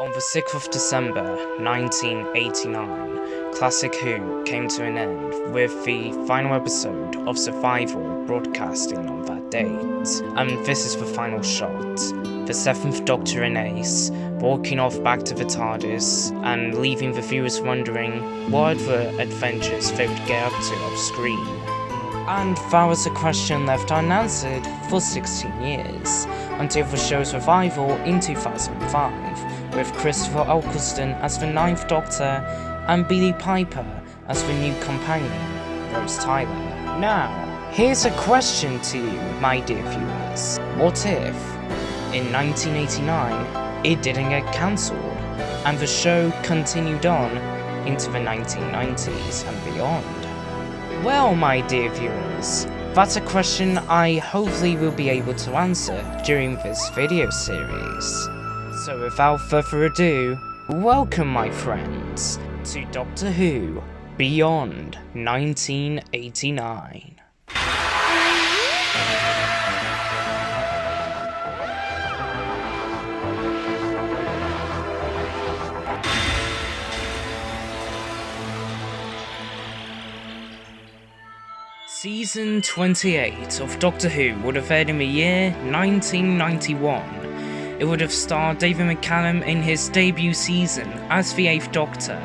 On the 6th of December 1989, Classic Who came to an end with the final episode of Survival broadcasting on that date. And this is the final shot. The 7th Doctor and Ace walking off back to the TARDIS and leaving the viewers wondering what other adventures they would get up to off screen. And that was a question left unanswered for 16 years, until the show's revival in 2005, with Christopher Eccleston as the 9th Doctor and Billie Piper as the new companion, Rose Tyler. Now, here's a question to you, my dear viewers. What if, in 1989, it didn't get cancelled, and the show continued on into the 1990s and beyond? Well, my dear viewers, that's a question I hopefully will be able to answer during this video series. So without further ado, welcome my friends to Doctor Who Beyond 1989. Season 28 of Doctor Who would have aired in the year 1991. It would have starred David McCallum in his debut season as the 8th Doctor,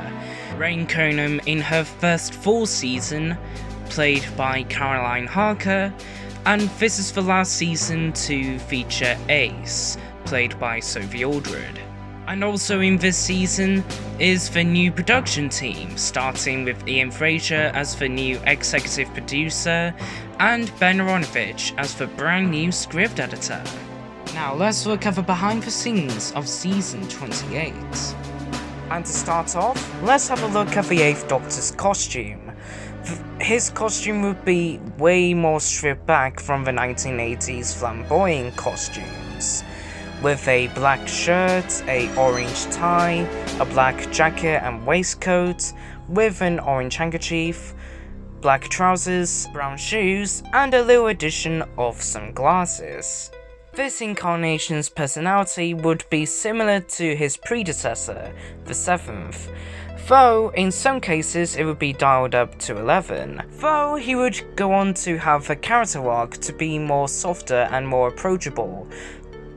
Rain Conham in her first full season, played by Caroline Harker, and this is the last season to feature Ace, played by Sophie Aldred. And also in this season is the new production team, starting with Ian Fraser as the new executive producer and Ben Aronovich as the brand new script editor. Now let's look at the behind the scenes of season 28. And to start off, let's have a look at the 8th Doctor's costume. His costume would be way more stripped back from the 1980s flamboyant costumes, with a black shirt, a orange tie, a black jacket and waistcoat, with an orange handkerchief, black trousers, brown shoes, and a little addition of some glasses. This incarnation's personality would be similar to his predecessor, the 7th, though in some cases it would be dialed up to 11, though he would go on to have a character arc to be more softer and more approachable,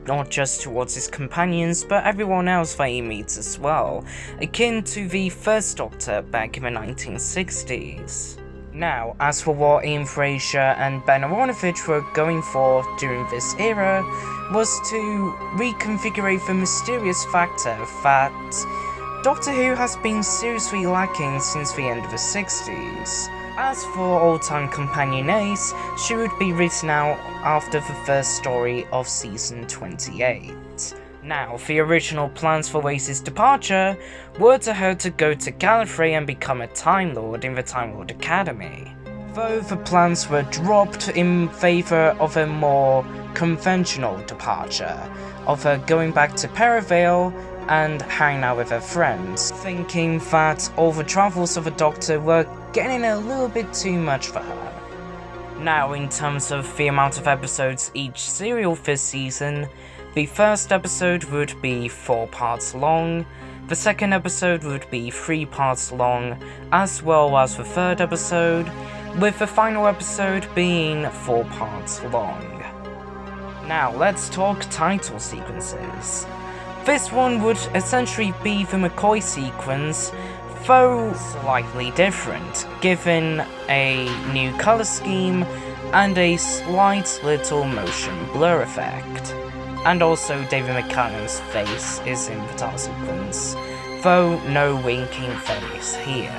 not just towards his companions, but everyone else that he meets as well, akin to the 1st Doctor back in the 1960s. Now, as for what Ian Fraser and Ben Aronovich were going for during this era, was to reconfigure the mysterious factor that Doctor Who has been seriously lacking since the end of the 60s. As for old-time companion Ace, she would be written out after the first story of season 28. Now, the original plans for Ace's departure were to her to go to Gallifrey and become a Time Lord in the Time Lord Academy, though the plans were dropped in favour of a more conventional departure, of her going back to Perivale and hanging out with her friends, thinking that all the travels of the Doctor were getting a little bit too much for her. Now, in terms of the amount of episodes each serial this season, the first episode would be 4 parts long, the second episode would be 3 parts long, as well as the third episode, with the final episode being 4 parts long. Now, let's talk title sequences. This one would essentially be the McCoy sequence, though slightly different, given a new colour scheme and a slight little motion blur effect. And also David McCallum's face is in the title sequence, though no winking face here.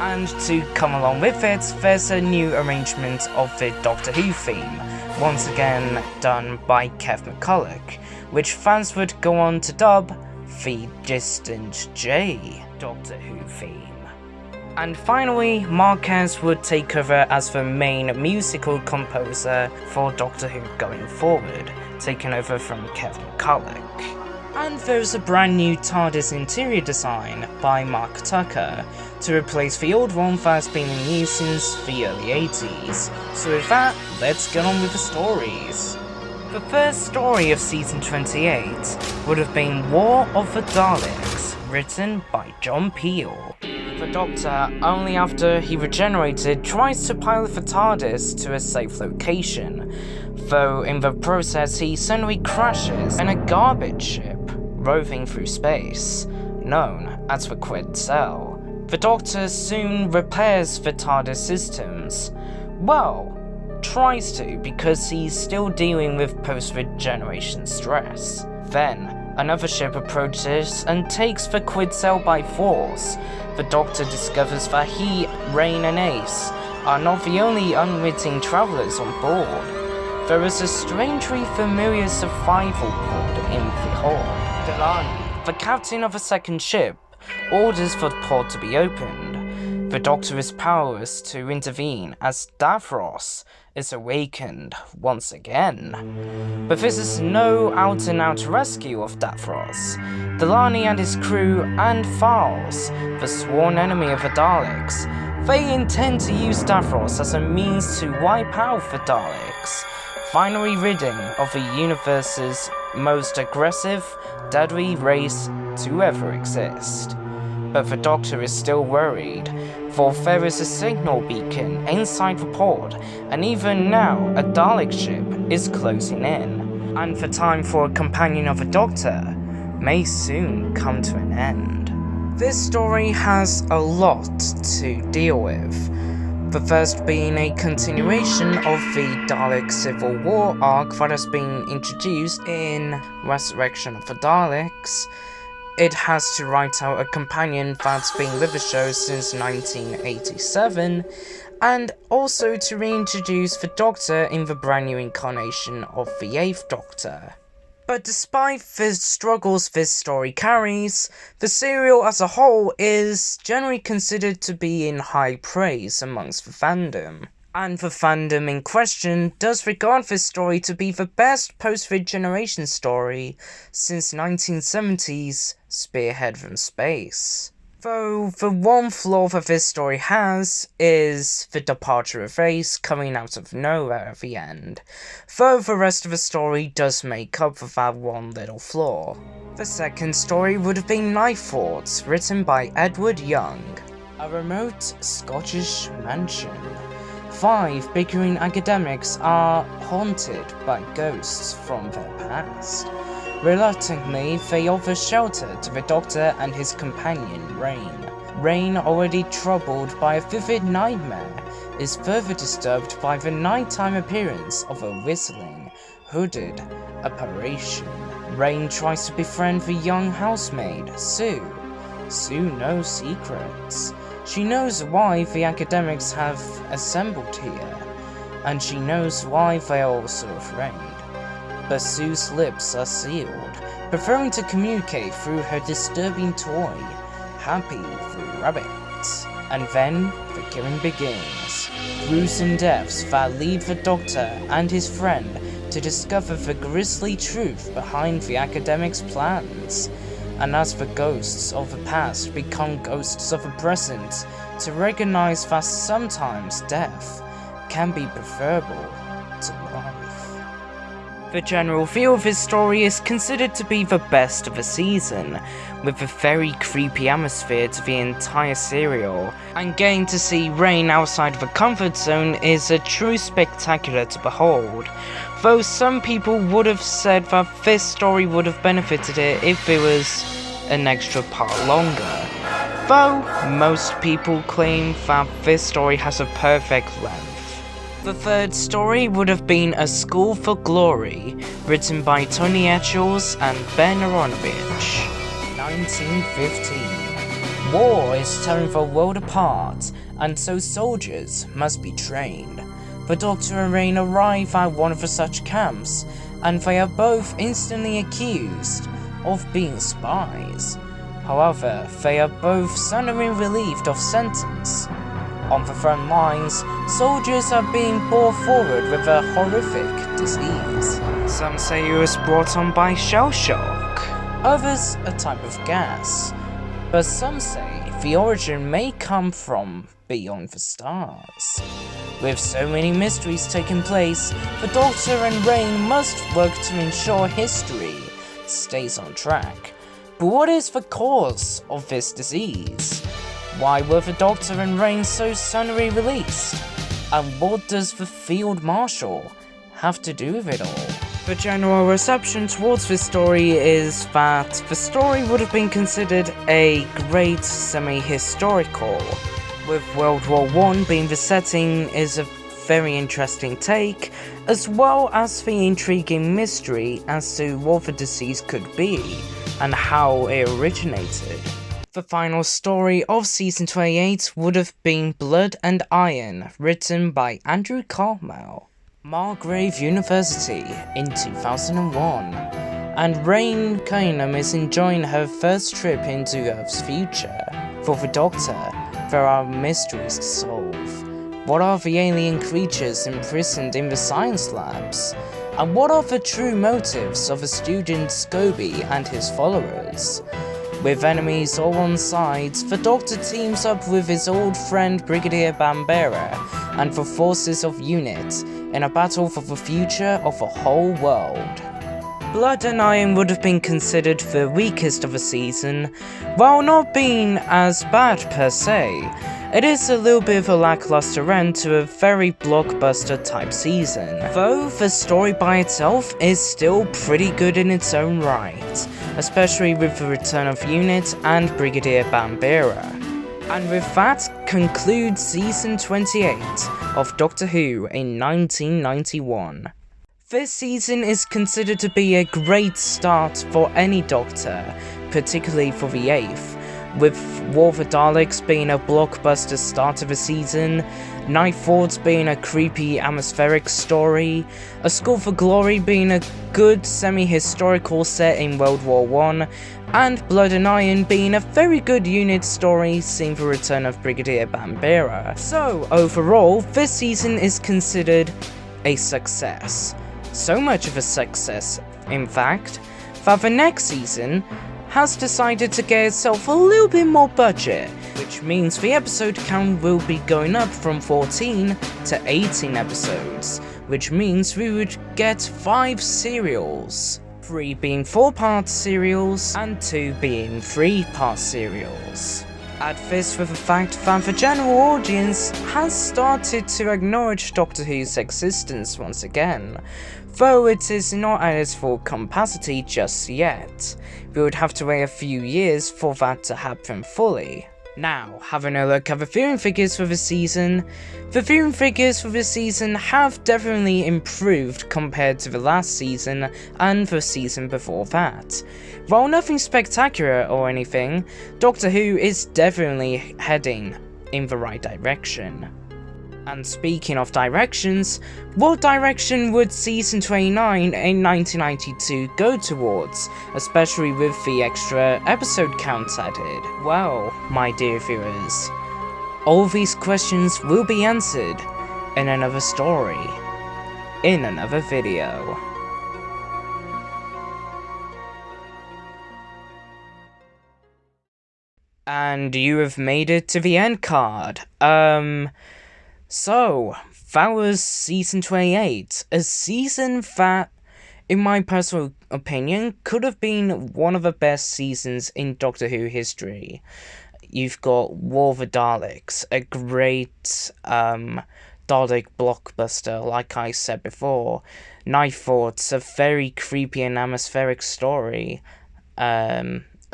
And to come along with it, there's a new arrangement of the Doctor Who theme, once again done by Kev McCulloch, which fans would go on to dub the Distant J Doctor Who theme. And finally, Marquez would take over as the main musical composer for Doctor Who going forward, taken over from Kev McCulloch. And there's a brand new TARDIS interior design by Mark Tucker to replace the old one that's been in use since the early 80s. So with that, let's get on with the stories. The first story of Season 28 would have been War of the Daleks, written by John Peel. The Doctor, only after he regenerated, tries to pilot the TARDIS to a safe location, though in the process he suddenly crashes in a garbage ship, roving through space, known as the Quetzal. The Doctor soon repairs the TARDIS systems. Well, tries to, because he's still dealing with post-regeneration stress. Then, another ship approaches and takes the Quetzal by force. The Doctor discovers that he, Rain and Ace are not the only unwitting travellers on board. There is a strangely familiar survival pod in the hold. Delaney, the captain of a second ship, orders for the pod to be opened. The Doctor is powerless to intervene as Davros is awakened once again. But this is no out-and-out rescue of Davros. Delaney and his crew and Files, the sworn enemy of the Daleks, they intend to use Davros as a means to wipe out the Daleks, finally ridding of the universe's most aggressive, deadly race to ever exist. But the Doctor is still worried, for there is a signal beacon inside the pod, and even now a Dalek ship is closing in, and the time for a companion of the Doctor may soon come to an end. This story has a lot to deal with, the first being a continuation of the Dalek Civil War arc that has been introduced in Resurrection of the Daleks. It has to write out a companion that's been with the show since 1987, and also to reintroduce the Doctor in the brand new incarnation of the 8th Doctor. But despite the struggles this story carries, the serial as a whole is generally considered to be in high praise amongst the fandom. And the fandom in question does regard this story to be the best post-regeneration story since 1970's Spearhead from Space. Though the one flaw that this story has is the departure of Ace coming out of nowhere at the end, though the rest of the story does make up for that one little flaw. The second story would have been Night Thoughts, written by Edward Young. A remote Scottish mansion. 5 bickering academics are haunted by ghosts from their past. Reluctantly, they offer shelter to the Doctor and his companion, Rain. Rain, already troubled by a vivid nightmare, is further disturbed by the nighttime appearance of a whistling, hooded apparition. Rain tries to befriend the young housemaid, Sue. Sue knows secrets. She knows why the academics have assembled here, and she knows why they are also afraid. But Sue's lips are sealed, preferring to communicate through her disturbing toy, Happy the Rabbit. And then, the killing begins. Gruesome deaths that lead the Doctor and his friend to discover the grisly truth behind the academics' plans. And as the ghosts of the past become ghosts of the present, to recognize that sometimes death can be preferable to life. The general feel of this story is considered to be the best of the season, with a very creepy atmosphere to the entire serial, and getting to see Rain outside of the comfort zone is a true spectacular to behold. Though some people would have said that this story would have benefited it if it was an extra part longer. Though most people claim that this story has a perfect length. The third story would have been A School for Glory, written by Tony Etchells and Ben Aronovich. 1915. War is tearing the world apart, and so soldiers must be trained. The Doctor and Rain arrive at one of the such camps, and they are both instantly accused of being spies. However, they are both suddenly relieved of sentence. On the front lines, soldiers are being brought forward with a horrific disease. Some say it was brought on by shell shock, others a type of gas, but some say the origin may come from beyond the stars. With so many mysteries taking place, the Doctor and Rain must work to ensure history stays on track. But what is the cause of this disease? Why were the Doctor and Rain so suddenly released? And what does the Field Marshal have to do with it all? The general reception towards this story is that the story would have been considered a great semi-historical, with World War I being the setting is a very interesting take, as well as the intriguing mystery as to what the disease could be, and how it originated. The final story of Season 28 would have been Blood and Iron, written by Andrew Cartmel. Margrave University in 2001, and Rain Kynam is enjoying her first trip into Earth's future. For the Doctor, there are mysteries to solve. What are the alien creatures imprisoned in the science labs? And what are the true motives of the student Scobie and his followers? With enemies all on sides, the Doctor teams up with his old friend Brigadier Bambera and the forces of UNIT in a battle for the future of the whole world. Blood and Iron would have been considered the weakest of the season. While not being as bad per se, it is a little bit of a lackluster end to a very blockbuster type season, though the story by itself is still pretty good in its own right, especially with the return of UNIT and Brigadier Bambera. And with that concludes Season 28 of Doctor Who in 1991. This season is considered to be a great start for any Doctor, particularly for the 8th, with War of the Daleks being a blockbuster start of the season, Nightforts being a creepy atmospheric story, A School for Glory being a good semi-historical set in World War I, and Blood and Iron being a very good UNIT story seeing the return of Brigadier Bambera. So overall, this season is considered a success. So much of a success, in fact, that the next season has decided to get itself a little bit more budget, which means the episode count will be going up from 14 to 18 episodes, which means we would get 5 serials, 3 being 4-part serials and 2 being 3-part serials. Add this with the fact that the general audience has started to acknowledge Doctor Who's existence once again, though it is not at its full capacity just yet. We would have to wait a few years for that to happen fully. Now, having a look at the viewing figures for the season. The viewing figures for the season have definitely improved compared to the last season and the season before that. While nothing spectacular or anything, Doctor Who is definitely heading in the right direction. And speaking of directions, what direction would Season 29 in 1992 go towards, especially with the extra episode counts added? Well, my dear viewers, all these questions will be answered in another story, in another video. And you have made it to the end card. So, that was Season 28, a season that, in my personal opinion, could have been one of the best seasons in Doctor Who history. You've got War of the Daleks, a great Dalek blockbuster, like I said before. Nightforts, a very creepy and atmospheric story.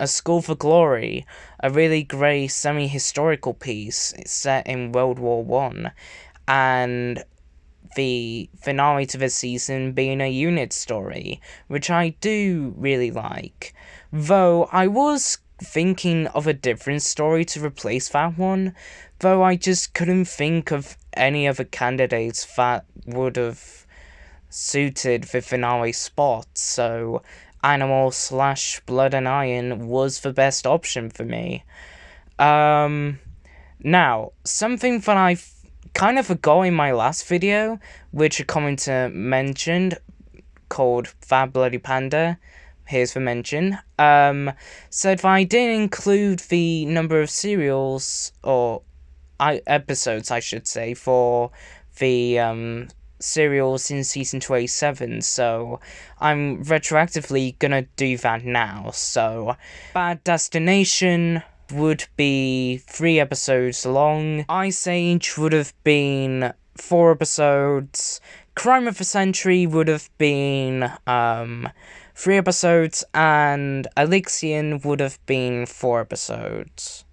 A School for Glory, a really great semi-historical piece set in World War I, and the finale to the season being a UNIT story, which I do really like. Though I was thinking of a different story to replace that one, though I just couldn't think of any other candidates that would have suited the finale spot, so Animal / Blood and Iron was the best option for me. Now, something that I kind of forgot in my last video, which a commenter mentioned, called Fat Bloody Panda, here's the mention, said that I didn't include the number of serials, or episodes I should say, for the serials in season 27, so I'm retroactively gonna do that now. So, Bad Destination would be 3 episodes long, Ice Age would have been 4 episodes, Crime of the Century would have been 3 episodes, and Elixion would have been 4 episodes.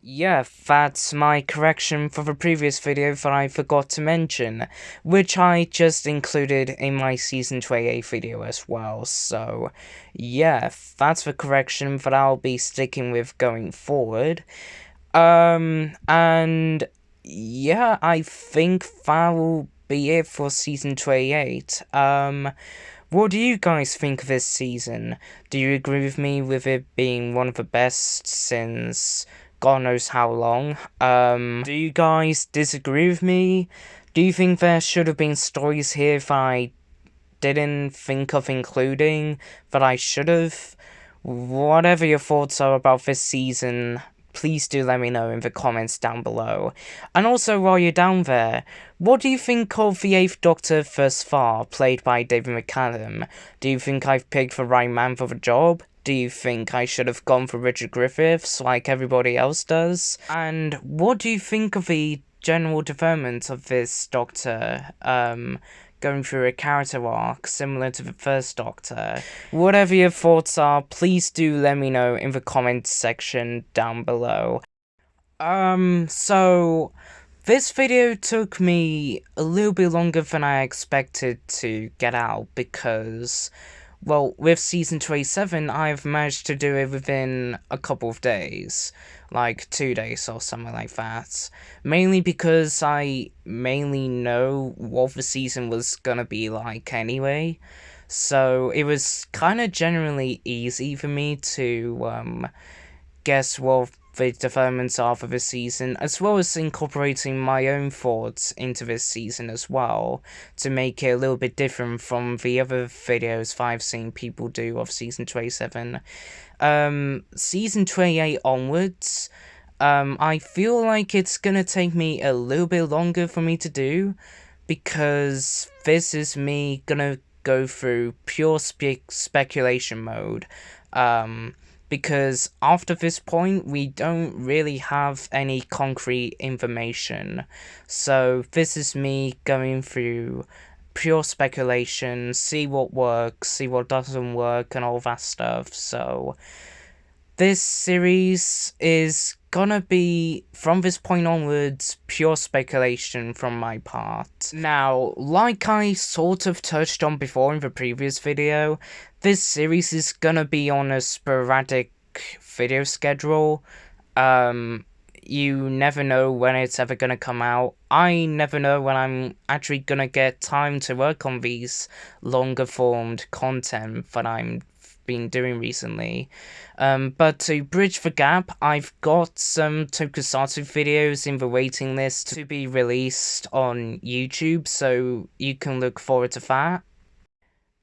Yeah, that's my correction for the previous video that I forgot to mention, which I just included in my Season 28 video as well, so yeah, that's the correction that I'll be sticking with going forward. And yeah, I think that will be it for Season 28. What do you guys think of this season? Do you agree with me with it being one of the best since God knows how long? Do you guys disagree with me? Do you think there should have been stories here that I didn't think of including, that I should have? Whatever your thoughts are about this season, please do let me know in the comments down below. And also, while you're down there, what do you think of the 8th Doctor thus far, played by David McCallum? Do you think I've picked the right man for the job? Do you think I should have gone for Richard Griffiths like everybody else does? And what do you think of the general development of this Doctor, going through a character arc similar to the first Doctor? Whatever your thoughts are, please do let me know in the comments section down below. So this video took me a little bit longer than I expected to get out because, well, with Season 27, I've managed to do it within a couple of days, like 2 days or something like that. Mainly because I mainly know what the season was gonna be like anyway, so it was kind of generally easy for me to guess what the developments are for this season, as well as incorporating my own thoughts into this season as well, to make it a little bit different from the other videos that I've seen people do of Season 27. Season 28 onwards, I feel like it's gonna take me a little bit longer for me to do, because this is me gonna go through pure speculation mode, because after this point, we don't really have any concrete information. So this is me going through pure speculation, see what works, see what doesn't work, and all that stuff. So this series is gonna be, from this point onwards, pure speculation from my part. Now, like I sort of touched on before in the previous video, this series is gonna be on a sporadic video schedule. You never know when it's ever gonna come out. I never know when I'm actually gonna get time to work on these longer formed content that I'm been doing recently. But to bridge the gap, I've got some Tokusatsu videos in the waiting list to be released on YouTube, so you can look forward to that.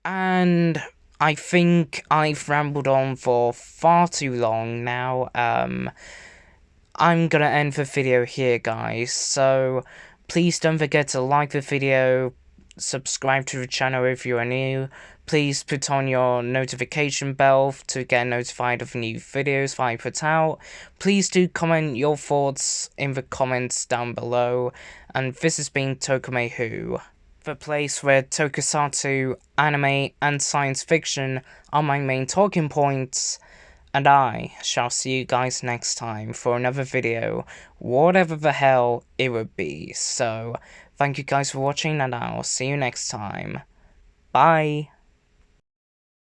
And I think I've rambled on for far too long now. I'm gonna end the video here, guys, so please don't forget to like the video, subscribe to the channel if you are new, please put on your notification bell to get notified of new videos that I put out, please do comment your thoughts in the comments down below, and this has been Tokome Who, the place where Tokusatsu, anime, and science fiction are my main talking points, and I shall see you guys next time for another video, whatever the hell it would be. So, thank you guys for watching, and I'll see you next time. Bye!